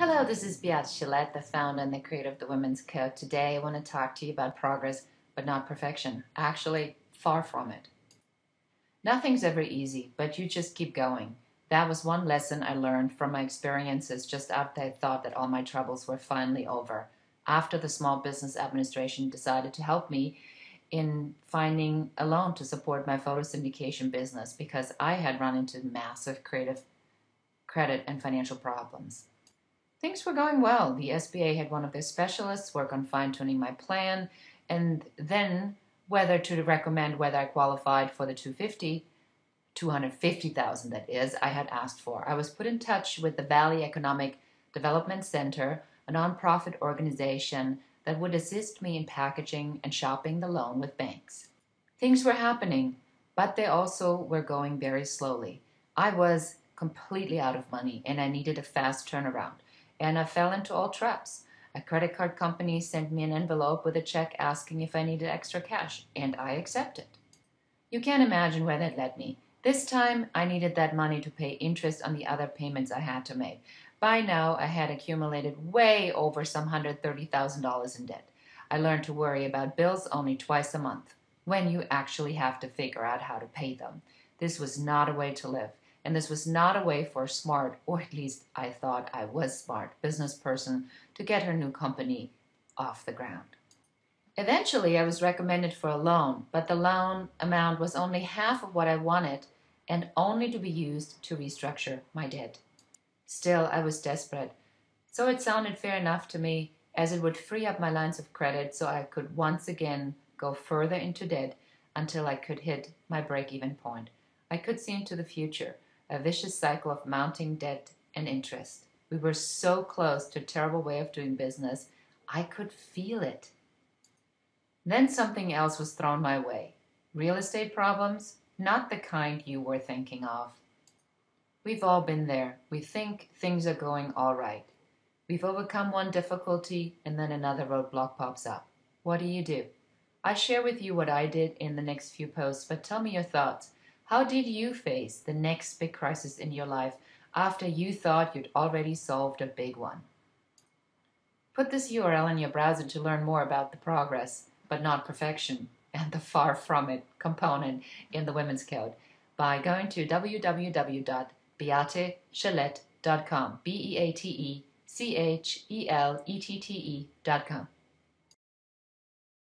Hello, this is Beate Gillette, the founder and the creator of the Women's Code. Today I want to talk to you about progress, but not perfection. Actually, far from it. Nothing's ever easy, but you just keep going. That was one lesson I learned from my experiences just after I thought that all my troubles were finally over. After the Small Business Administration decided to help me in finding a loan to support my photo syndication business because I had run into massive creative credit and financial problems. Things were going well. The SBA had one of their specialists work on fine-tuning my plan, and then whether to recommend whether I qualified for the 250,000 that is, I had asked for. I was put in touch with the Valley Economic Development Center, a nonprofit organization that would assist me in packaging and shopping the loan with banks. Things were happening, but they also were going very slowly. I was completely out of money and I needed a fast turnaround. And I fell into all traps. A credit card company sent me an envelope with a check asking if I needed extra cash, and I accepted. You can't imagine where that led me. This time, I needed that money to pay interest on the other payments I had to make. By now, I had accumulated way over some $130,000 in debt. I learned to worry about bills only twice a month, when you actually have to figure out how to pay them. This was not a way to live. And this was not a way for a smart, or at least I thought I was smart, business person to get her new company off the ground. Eventually, I was recommended for a loan, but the loan amount was only half of what I wanted and only to be used to restructure my debt. Still, I was desperate, so it sounded fair enough to me as it would free up my lines of credit so I could once again go further into debt until I could hit my break-even point. I could see into the future, a vicious cycle of mounting debt and interest. We were so close to a terrible way of doing business. I could feel it. Then something else was thrown my way. Real estate problems? Not the kind you were thinking of. We've all been there. We think things are going all right. We've overcome one difficulty and then another roadblock pops up. What do? I share with you what I did in the next few posts, but tell me your thoughts. How did you face the next big crisis in your life after you thought you'd already solved a big one? Put this URL in your browser to learn more about the progress, but not perfection, and the far from it component in the Women's Code by going to www.beatechillette.com, BeateChellette.com.